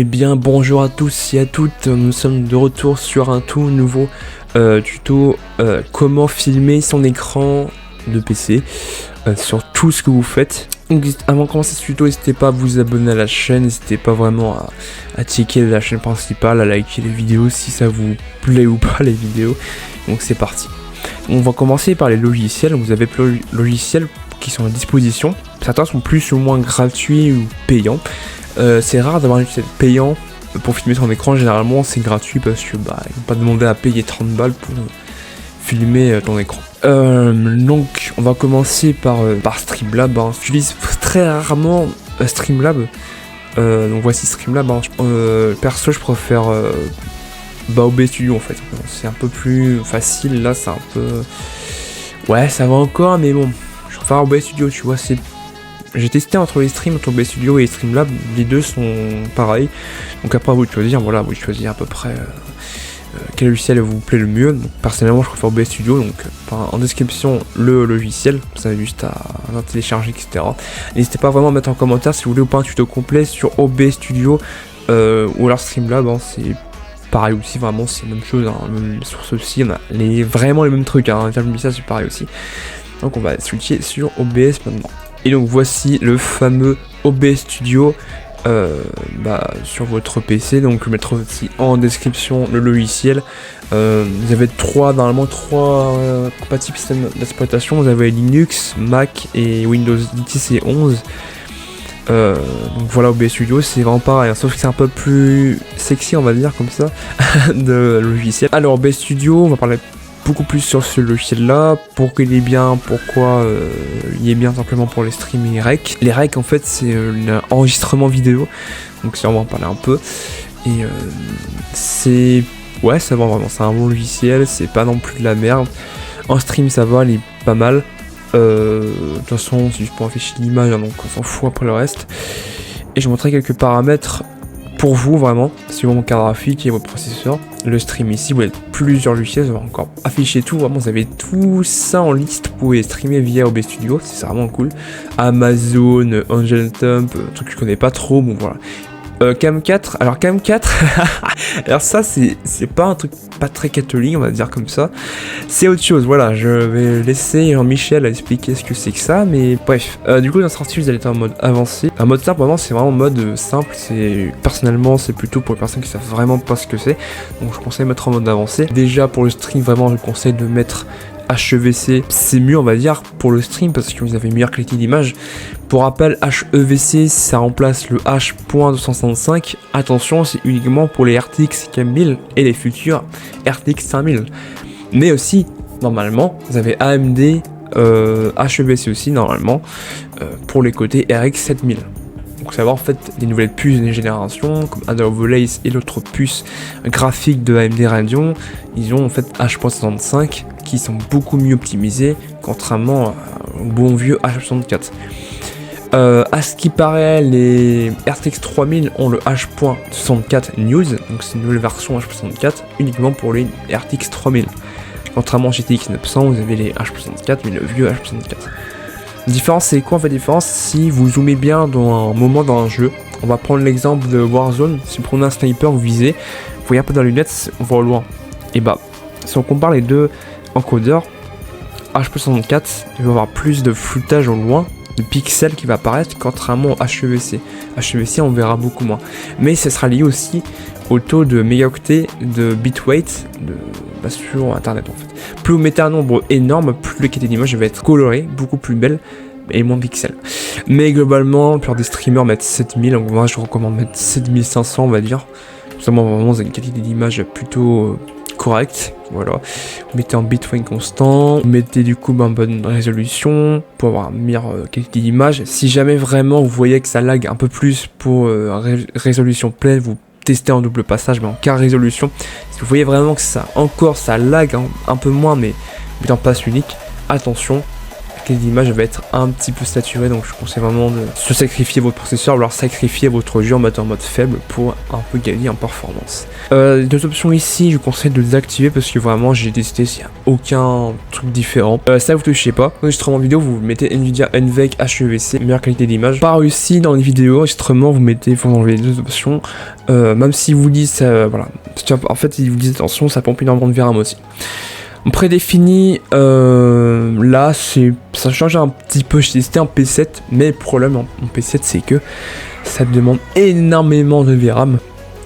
Eh bien bonjour à tous et à toutes, nous sommes de retour sur un tout nouveau tuto comment filmer son écran de PC sur tout ce que vous faites. Donc, avant de commencer ce tuto, n'hésitez pas à vous abonner à la chaîne, n'hésitez pas vraiment à checker la chaîne principale, à liker les vidéos si ça vous plaît ou pas les vidéos. Donc c'est parti. On va commencer par les logiciels. Vous avez plein de logiciels qui sont à disposition. Certains sont plus ou moins gratuits ou payants. C'est rare d'avoir un logiciel payant pour filmer son écran. Généralement c'est gratuit parce que ils vont pas demander à payer 30 balles pour filmer ton écran. Donc on va commencer par Streamlab. J'utilise très rarement Streamlab. Donc voici Streamlab. Perso je préfère OBS Studio en fait. C'est un peu plus facile là, c'est un peu... Ouais ça va encore mais bon. Je préfère OBS Studio, tu vois, c'est... J'ai testé entre les streams, entre OBS Studio et Streamlab, les deux sont pareils. Donc après à vous de choisir, voilà, vous choisissez à peu près quel logiciel vous plaît le mieux. Donc, personnellement je préfère OBS Studio, donc en description le logiciel, vous avez juste à télécharger, etc. N'hésitez pas vraiment à mettre en commentaire si vous voulez ou pas un tuto complet sur OBS Studio ou alors Streamlab, c'est pareil aussi, vraiment c'est la même chose, même sur ceci on a vraiment les mêmes trucs, ça c'est pareil aussi. Donc on va switcher sur OBS maintenant. Et donc voici le fameux OBS Studio sur votre PC. Donc je vais mettre aussi en description le logiciel. Vous avez normalement trois compatibles systèmes d'exploitation. Vous avez Linux, Mac et Windows 10 et 11. Donc voilà, OBS Studio c'est vraiment pareil, sauf que c'est un peu plus sexy on va dire comme ça de logiciel. Alors OBS Studio, on va parler beaucoup plus sur ce logiciel là, pourquoi il est bien, pourquoi il est bien simplement pour les streams et les recs. Les recs en fait c'est l'enregistrement vidéo, donc si on va en parler un peu, et c'est... Ouais ça va vraiment, c'est un bon logiciel, c'est pas non plus de la merde. En stream ça va, il est pas mal. De toute façon c'est juste pour afficher l'image, donc on s'en fout après le reste. Et je vais montrer quelques paramètres pour vous vraiment, suivant mon carte graphique et votre processeur. Le stream ici, vous avez plusieurs logiciels, vous allez encore afficher tout, vraiment vous avez tout ça en liste, vous pouvez streamer via OBS Studio, c'est vraiment cool. Amazon, Angel Thumb, truc que je connais pas trop, bon voilà. Cam 4, alors Cam 4, alors ça c'est pas un truc pas très catholique on va dire comme ça, c'est autre chose, voilà, je vais laisser Jean-Michel expliquer ce que c'est que ça, mais bref, du coup dans la sortie vous allez être en mode avancé, un mode simple vraiment c'est vraiment mode simple, personnellement c'est plutôt pour les personnes qui savent vraiment pas ce que c'est, donc je conseille de mettre en mode avancé. Déjà pour le stream vraiment je conseille de mettre HEVC, c'est mieux on va dire pour le stream parce que vous avez une meilleure qualité d'image. Pour rappel, HEVC ça remplace le H.265. Attention, c'est uniquement pour les RTX 4000 et les futurs RTX 5000. Mais aussi, normalement, vous avez AMD HEVC aussi normalement pour les côtés RX 7000. Donc ça va en fait des nouvelles puces des générations comme Adder Lace et l'autre puce graphique de AMD Radeon, ils ont en fait H.65 qui sont beaucoup mieux optimisés contrairement au bon vieux H.64. À ce qui paraît, les RTX 3000 ont le H.64 News, donc c'est une nouvelle version H.64 uniquement pour les RTX 3000. Contrairement au GTX 900, vous avez les H.64 mais le vieux H.64. La différence c'est quoi en fait? La différence, si vous zoomez bien dans un moment dans un jeu, on va prendre l'exemple de Warzone, si vous prenez un sniper, vous visez, vous voyez un peu dans les lunettes, on voit au loin. Et si on compare les deux encodeurs, H.64 il va avoir plus de floutage au loin, de pixels qui va apparaître, contrairement au HEVC. HEVC on verra beaucoup moins. Mais ça sera lié aussi au taux de mégaoctets de bitrate sur internet en fait. Plus vous mettez un nombre énorme, plus la qualité d'image va être colorée, beaucoup plus belle et moins pixels. Mais globalement, la plupart des streamers mettent 7000, donc moi je recommande mettre 7500 on va dire. Tout simplement vraiment c'est une qualité d'image plutôt correcte, voilà. Vous mettez en bitrate constant, vous mettez du coup en bonne résolution pour avoir une meilleure qualité d'image. Si jamais vraiment vous voyez que ça lag un peu plus pour résolution pleine, vous testez en double passage mais en quart résolution. Si vous voyez vraiment que ça lag un peu moins mais en passe unique, attention, qualité d'image va être un petit peu saturée, donc je conseille vraiment de se sacrifier votre processeur, ou alors sacrifier votre jeu en mettant en mode faible pour un peu gagner en performance. Deux options ici, je vous conseille de les activer parce que vraiment j'ai testé, s'il n'y a aucun truc différent. Ça vous touchez pas. Enregistrement vidéo, vous mettez Nvidia NVENC HEVC, meilleure qualité d'image. Pas réussi dans les vidéos, enregistrement, vous mettez, vous enlevez les deux options. Même si vous disent, voilà, en fait ils vous disent attention, ça pompe énormément de VRAM aussi. En prédéfini, là ça change un petit peu. J'ai testé un P7, mais le problème en P7 c'est que ça demande énormément de VRAM.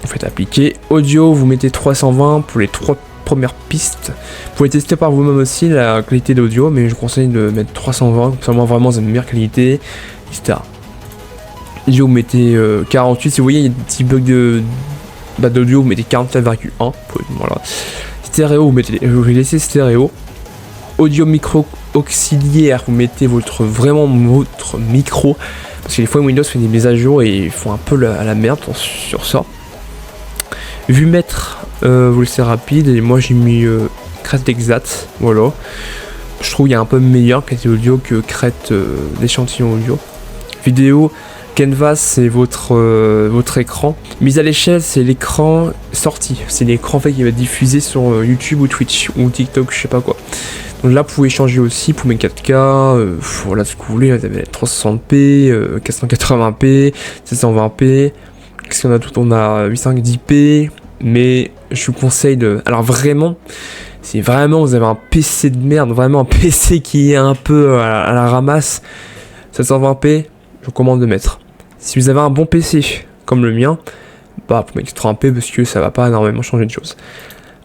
Vous faites appliquer audio, vous mettez 320 pour les 3 premières pistes. Vous pouvez tester par vous-même aussi la qualité d'audio, mais je vous conseille de mettre 320, comme ça vraiment c'est une meilleure qualité, etc. Audio, vous mettez 48. Si vous voyez il y a des petits bugs d'audio, vous mettez 47,1. Voilà. Stéréo, vous laissez stéréo. Audio micro auxiliaire, vous mettez vraiment votre micro, parce que des fois Windows fait des mises à jour et ils font un peu à la merde sur ça. Vue mètre, vous laissez rapide, et moi j'ai mis crête exact, voilà. Je trouve qu'il y a un peu meilleure qualité audio que crête d'échantillon audio. Vidéo, Canvas c'est votre écran. Mise à l'échelle c'est l'écran sorti. C'est l'écran fait qui va être diffusé sur YouTube ou Twitch ou TikTok, je sais pas quoi. Donc là vous pouvez changer aussi pour mes 4K, voilà ce que vous voulez, vous avez 360p, 480p, 720p. Qu'est-ce qu'on a tout? On a 810p, mais je vous conseille de... Alors vraiment, si vraiment vous avez un PC de merde, vraiment un PC qui est un peu à la ramasse, 720p, je vous recommande de mettre. Si vous avez un bon PC comme le mien, bah vous mettez 30p parce que ça va pas énormément changer de choses.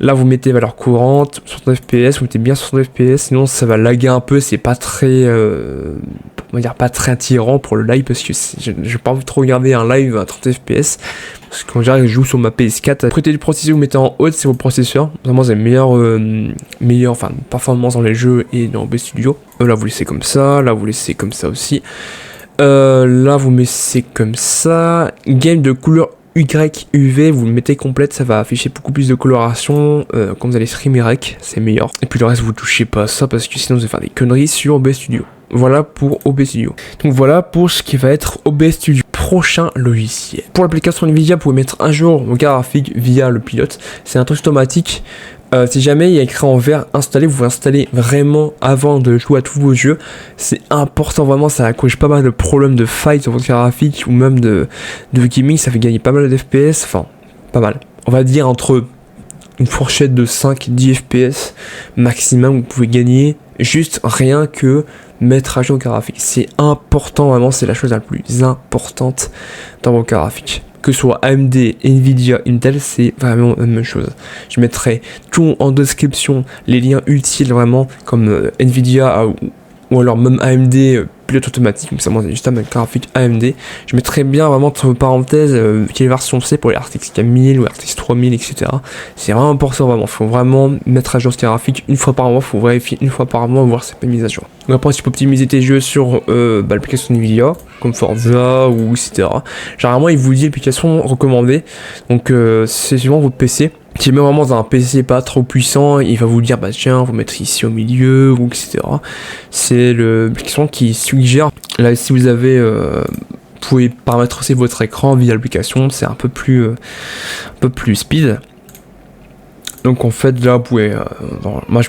Là vous mettez valeur courante, 60 fps, vous mettez bien 60 fps, sinon ça va laguer un peu, c'est pas très... on va dire pas très attirant pour le live, parce que j'ai pas envie de trop regarder un live à 30 fps, parce que quand je joue sur ma PS4, la qualité du processeur vous mettez en haute, c'est vos processeurs, vraiment c'est meilleure performance dans les jeux et dans OBS Studio. Là vous laissez comme ça, là vous laissez comme ça aussi. Là vous mettez comme ça. Game de couleur YUV, vous le mettez complète, ça va afficher beaucoup plus de coloration. Quand vous allez streamer rec, c'est meilleur. Et puis le reste vous touchez pas à ça, parce que sinon vous allez faire des conneries sur OBS Studio. Voilà pour OBS Studio. Donc voilà pour ce qui va être OBS Studio. Prochain logiciel. Pour l'application Nvidia, vous pouvez mettre un jour vos cartes graphiques via le pilote. C'est un truc automatique. Si jamais il y a écrit en vert installé, vous installez vraiment avant de jouer à tous vos jeux. C'est important, vraiment, ça accroche pas mal de problèmes de failles sur votre carte graphique ou même de gaming. Ça fait gagner pas mal de FPS, enfin pas mal. On va dire entre une fourchette de 5-10 FPS maximum, vous pouvez gagner juste rien que mettre à jour vos cartes graphiques. C'est important, vraiment, c'est la chose la plus importante dans vos cartes graphiques. Que ce soit AMD, Nvidia, Intel, c'est vraiment la même chose. Je mettrai tout en description, les liens utiles vraiment, comme Nvidia ou alors même AMD, pilote automatique, mais ça moi c'est juste un graphique AMD. Je mettrai bien vraiment entre parenthèses quelle version c'est pour les RTX 4000 ou RTX 3000, etc. C'est vraiment important, vraiment. Faut vraiment mettre à jour ce graphique une fois par mois, faut vérifier une fois par mois, voir si c'est pas mis à jour. Donc après, tu peux optimiser tes jeux sur l'application Nvidia, comme Forza ou etc. Généralement, il vous dit l'application recommandée, donc c'est suivant votre PC. Si même vraiment dans un PC pas trop puissant, il va vous dire bah tiens, vous mettre ici au milieu ou etc. C'est l'application qui suggère. Là, si vous avez, vous pouvez paramétrer aussi votre écran via l'application, c'est un peu plus speed. Donc en fait là vous pouvez, moi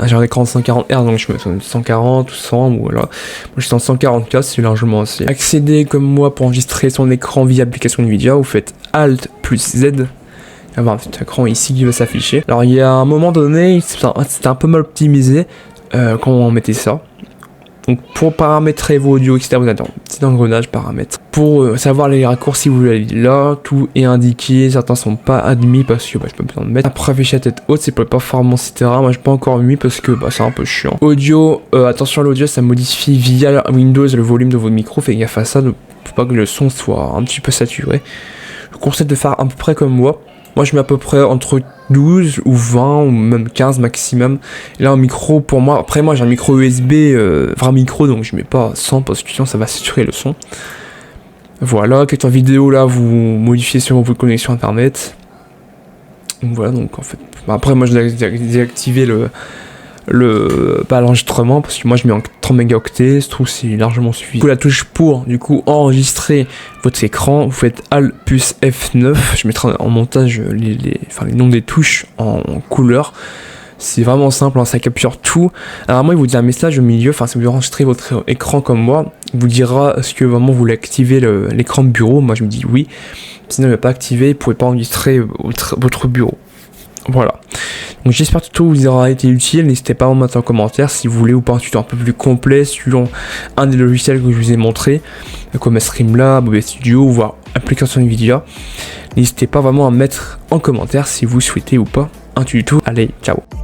j'ai un écran de 140 Hz, donc je mets 140 ou 100 ou voilà. Moi je suis en 140K, c'est largement assez. Accéder comme moi pour enregistrer son écran via l'application Nvidia, vous faites Alt plus Z. Il va y avoir un petit écran ici qui va s'afficher. Alors il y a un moment donné, c'était un peu mal optimisé quand on mettait ça. Donc pour paramétrer vos audios, etc., vous avez un petit engrenage paramètres. Pour savoir les raccourcis, vous allez là, tout est indiqué, certains sont pas admis parce que je peux pas besoin de mettre. Après afficher à tête haute, c'est pour les performances, etc. Moi j'ai pas encore mis parce que c'est un peu chiant. Audio, attention à l'audio, ça modifie via Windows le volume de votre micro, faites gaffe à ça, faut pas que le son soit un petit peu saturé. Je vous conseille de faire à peu près comme moi. Moi je mets à peu près entre 12 ou 20 ou même 15 maximum. Et là un micro pour moi, après moi j'ai un micro USB, vrai micro, donc je mets pas 100 parce que sinon ça va saturer le son. Voilà, capture vidéo là vous modifiez sur votre connexion internet. Donc voilà, donc en fait, après moi j'ai désactivé l'enregistrement, parce que moi je mets en 30 mégaoctets, je trouve que c'est largement suffisant. Du coup, la touche pour enregistrer votre écran, vous faites Alt plus F9, je mettrai en montage les noms des touches en couleur. C'est vraiment simple, hein, ça capture tout. Alors moi il vous dit un message au milieu, si vous enregistrez votre écran comme moi, il vous dira est-ce que vraiment vous voulez activer l'écran de bureau. Moi je me dis oui, sinon il ne va pas activer, vous ne pouvez pas enregistrer votre bureau. Voilà. Donc j'espère que tout vous aura été utile, n'hésitez pas à en mettre en commentaire si vous voulez ou pas un tuto un peu plus complet sur un des logiciels que je vous ai montré, comme Streamlab, OBS Studio, voire application Nvidia. N'hésitez pas vraiment à mettre en commentaire si vous souhaitez ou pas un tuto. Allez, ciao.